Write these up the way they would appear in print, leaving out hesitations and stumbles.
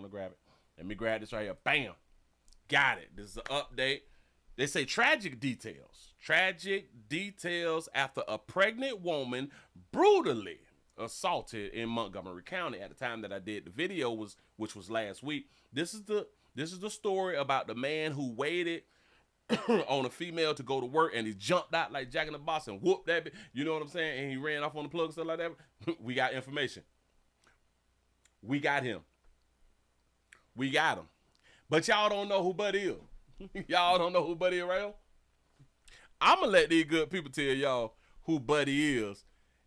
to grab it. Let me grab this right here. Bam. Got it. This is an update. They say tragic details. Tragic details after a pregnant woman brutally assaulted in Montgomery County at the time that I did the video, which was last week. This is the story about the man who waited on a female to go to work, and he jumped out like Jack in the Box and whooped that. You know what I'm saying? And he ran off on the plug and stuff like that. We got information. We got him. We got him. But y'all don't know who Buddy is. Y'all don't know who Buddy is, right? I'm going to let these good people tell y'all who Buddy is,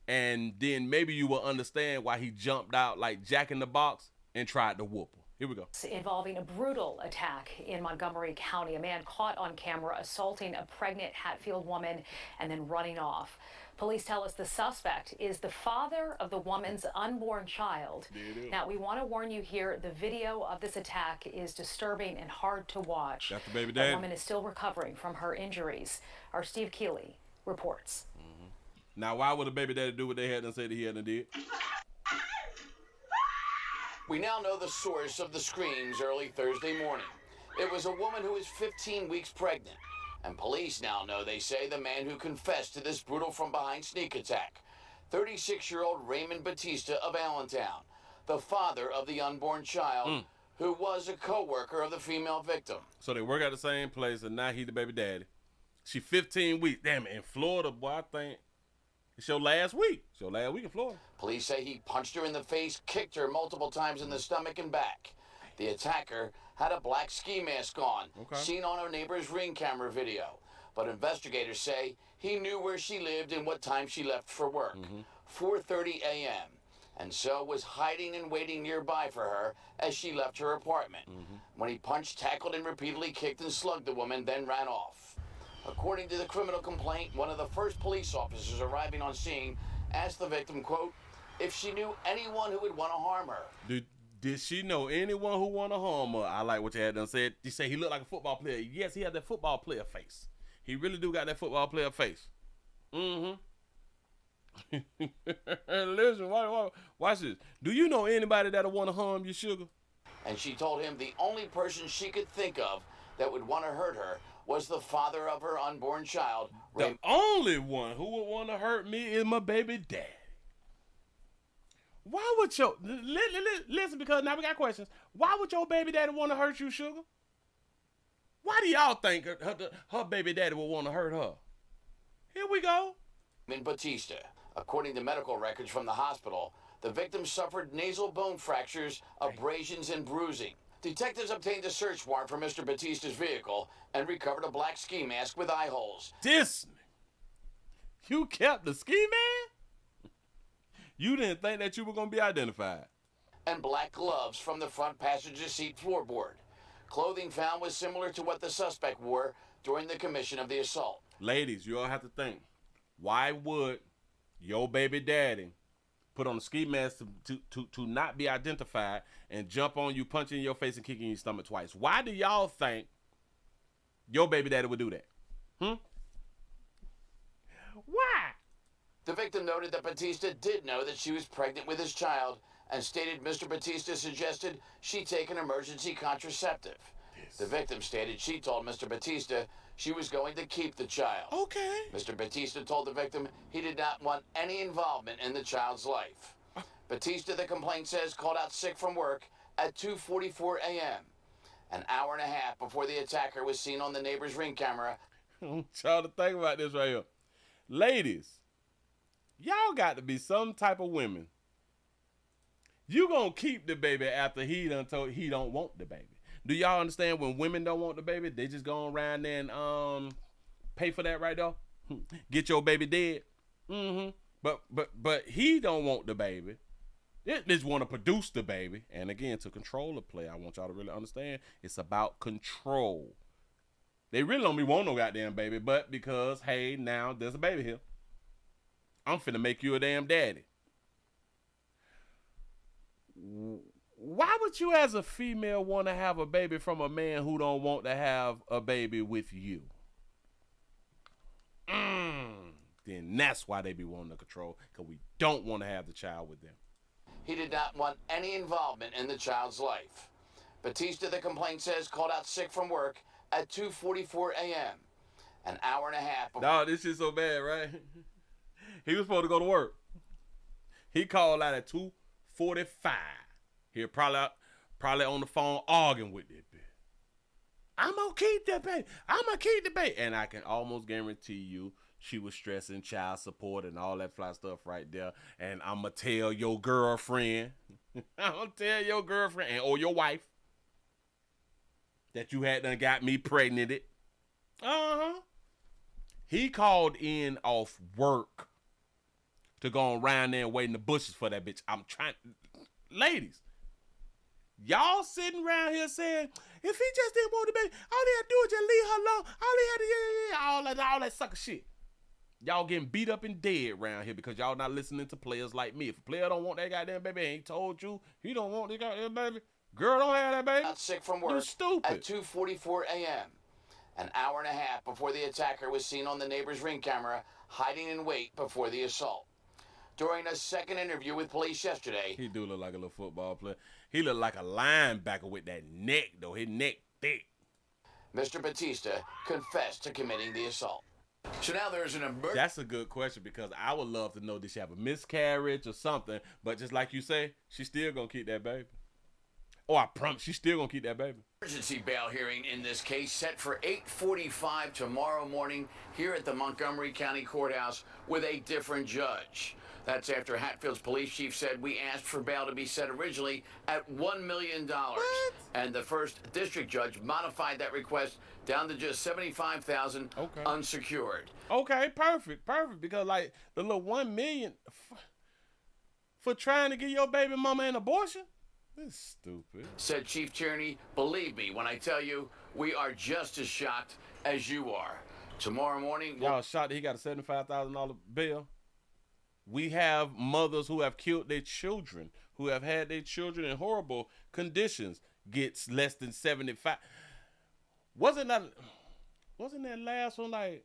and then maybe you will understand why he jumped out like Jack in the Box and tried to whoop her. Here we go. Involving a brutal attack in Montgomery County. A man caught on camera assaulting a pregnant Hatfield woman and then running off. Police tell us the suspect is the father of the woman's unborn child. Now, we want to warn you here, the video of this attack is disturbing and hard to watch. That's the baby daddy. The woman is still recovering from her injuries. Our Steve Keeley reports. Now, why would the baby daddy do what they had and say that he hadn't did? We now know the source of the screams early Thursday morning. It was a woman who was 15 weeks pregnant. And police now know, they say, the man who confessed to this brutal from-behind sneak attack. 36-year-old Raymond Batista of Allentown, the father of the unborn child, who was a co-worker of the female victim. So they work at the same place, and now he the baby daddy. She 15 weeks. Damn it, in Florida, boy, I think it's your last week. It's your last week in Florida. Police say he punched her in the face, kicked her multiple times in the stomach and back. The attacker had a black ski mask on, seen on her neighbor's Ring camera video. But investigators say he knew where she lived and what time she left for work, 4:30 a.m., and so was hiding and waiting nearby for her as she left her apartment. When he punched, tackled, and repeatedly kicked and slugged the woman, then ran off. According to the criminal complaint, one of the first police officers arriving on scene asked the victim, quote, if she knew anyone who would want to harm her. Did she know anyone who want to harm her? I like what you had done said. You say he looked like a football player. Yes, he had that football player face. He really do got that football player face. Listen, watch this. Do you know anybody that'll want to harm you, sugar? And she told him the only person she could think of that would want to hurt her was the father of her unborn child. The only one who would want to hurt me is my baby daddy. Why would your listen? Because now we got questions. Why would your baby daddy want to hurt you, sugar? Why do y'all think her baby daddy would want to hurt her? Here we go. In Batista, according to medical records from the hospital, the victim suffered nasal bone fractures, abrasions, and bruising. Detectives obtained a search warrant for Mr. Batista's vehicle and recovered a black ski mask with eye holes. You kept the ski man? You didn't think that you were going to be identified. And black gloves from the front passenger seat floorboard. Clothing found was similar to what the suspect wore during the commission of the assault. Ladies, you all have to think, why would your baby daddy put on a ski mask to not be identified and jump on you, punching in your face and kicking your stomach twice? Why do y'all think your baby daddy would do that? Why? The victim noted that Batista did know that she was pregnant with his child and stated Mr. Batista suggested she take an emergency contraceptive. The victim stated she told Mr. Batista she was going to keep the child. Okay. Mr. Batista told the victim he did not want any involvement in the child's life. Batista, the complaint says, called out sick from work at 2:44 a.m., an hour and a half before the attacker was seen on the neighbor's Ring camera. I want y'all to think about this right here. Ladies, y'all got to be some type of women. You gonna keep the baby after he done told he don't want the baby. Do y'all understand when women don't want the baby, they just go around there and pay for that right there? Get your baby dead. But he don't want the baby. They just want to produce the baby. And again, to control the play, I want y'all to really understand it's about control. They really don't want no goddamn baby, but because, hey, now there's a baby here, I'm finna make you a damn daddy. Why would you as a female want to have a baby from a man who don't want to have a baby with you? Then that's why they be wanting to control, because we don't want to have the child with them. He did not want any involvement in the child's life. Batista, the complaint says, called out sick from work at 2:44 a.m. An hour and a half before. No, this shit's so bad, right? He was supposed to go to work. He called out at 2:45. He probably on the phone arguing with that bitch. I'm gonna keep that baby. I'm gonna keep the baby. And I can almost guarantee you she was stressing child support and all that fly stuff right there. And I'm gonna tell your girlfriend, or your wife that you had done got me pregnant. He called in off work to go around there and wait in the bushes for that bitch. I'm trying, ladies, y'all sitting around here saying, if he just didn't want the baby, all he had to do was just leave her alone. All that sucker shit. Y'all getting beat up and dead around here because y'all not listening to players like me. If a player don't want that goddamn baby, he ain't told you he don't want that goddamn baby. Girl, don't have that baby. Got sick from work. You're stupid. At 2:44 a.m. An hour and a half before the attacker was seen on the neighbor's ring camera, hiding in wait before the assault. During a second interview with police yesterday, he do look like a little football player. He look like a linebacker with that neck, though. His neck thick. Mr. Batista confessed to committing the assault. So now there's an emergency. That's a good question because I would love to know, did she have a miscarriage or something? But just like you say, she's still gonna keep that baby. Oh, I promise she's still gonna keep that baby. Emergency bail hearing in this case set for 8:45 tomorrow morning here at the Montgomery County Courthouse with a different judge. That's after Hatfield's police chief said we asked for bail to be set originally at $1 million. What? And the first district judge modified that request down to just $75,000 unsecured. Okay, perfect. Because like the little $1 million for trying to get your baby mama an abortion? This is stupid. Said Chief Tierney, believe me when I tell you, we are just as shocked as you are. Tomorrow morning... Y'all shocked that he got a $75,000 bill? We have mothers who have killed their children, who have had their children in horrible conditions, gets less than 75. Wasn't that last one like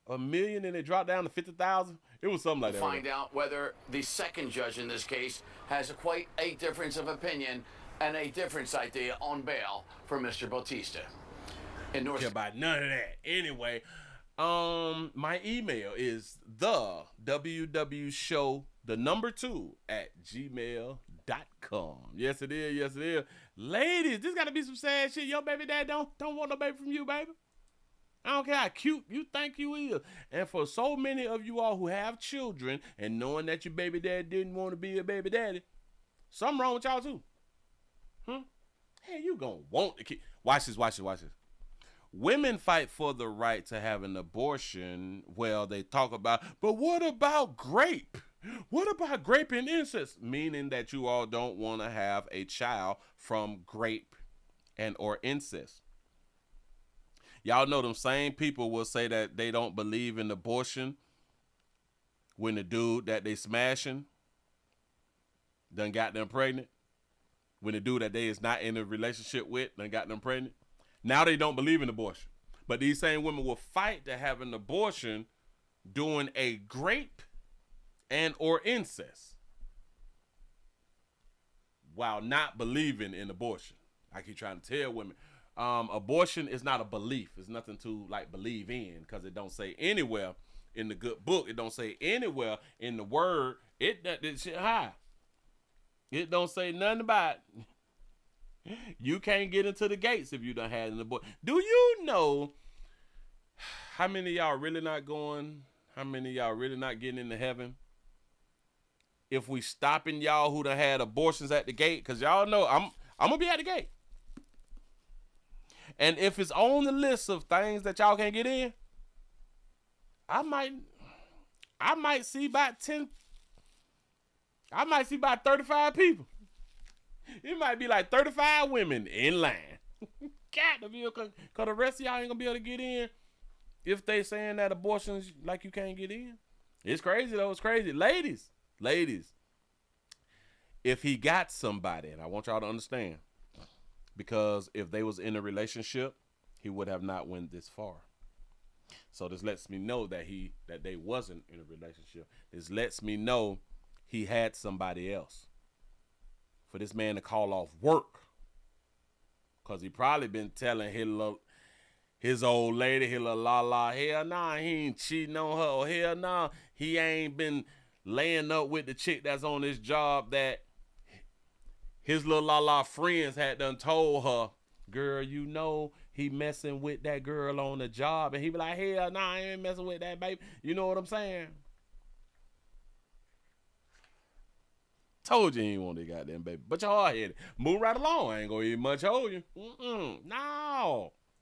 $1 million and it dropped down to 50,000? It was something like that. Find out whether the second judge in this case has quite a difference of opinion and a different idea on bail for Mr. Bautista. In North. Care about none of that. Anyway, my email is the www.show2@gmail.com. Yes, it is. Yes, it is. Ladies, this gotta be some sad shit. Your baby dad don't want no baby from you, baby. I don't care how cute you think you is. And for so many of you all who have children and knowing that your baby dad didn't want to be a baby daddy, something wrong with y'all too. Hey, you gonna want the kid. Watch this. Women fight for the right to have an abortion. Well, they talk about, but what about grape? What about grape and incest? Meaning that you all don't want to have a child from grape and or incest. Y'all know them same people will say that they don't believe in abortion when the dude that they smashing done got them pregnant. When the dude that they is not in a relationship with done got them pregnant. Now they don't believe in abortion. But these same women will fight to have an abortion doing a grape and or incest while not believing in abortion. I keep trying to tell women, abortion is not a belief. It's nothing to like believe in because it don't say anywhere in the good book. It don't say anywhere in the word. It shit high. It don't say nothing about it. You can't get into the gates if you done had an abortion. Do you know how many of y'all really not going? How many of y'all really not getting into heaven? If we stopping y'all who done had abortions at the gate, because y'all know I'm gonna be at the gate. And if it's on the list of things that y'all can't get in, I might see about 10. I might see about 35 people. It might be like 35 women in line. God, because the rest of y'all ain't gonna be able to get in if they saying that abortion's like you can't get in. It's crazy though. It's crazy. Ladies, if he got somebody, and I want y'all to understand, because if they was in a relationship, he would have not went this far. So this lets me know that they wasn't in a relationship. This lets me know he had somebody else. For this man to call off work Because he probably been telling his old lady, his little la, hell nah, he ain't cheating on her, or hell nah, he ain't been laying up with the chick that's on this job that his little la friends had done told her, girl, you know he messing with that girl on the job. And he be like, hell nah, I ain't messing with that, baby. You know what I'm saying? Told you he ain't want that goddamn baby. But you're hard-headed. Move right along. I ain't gonna even much hold you. No.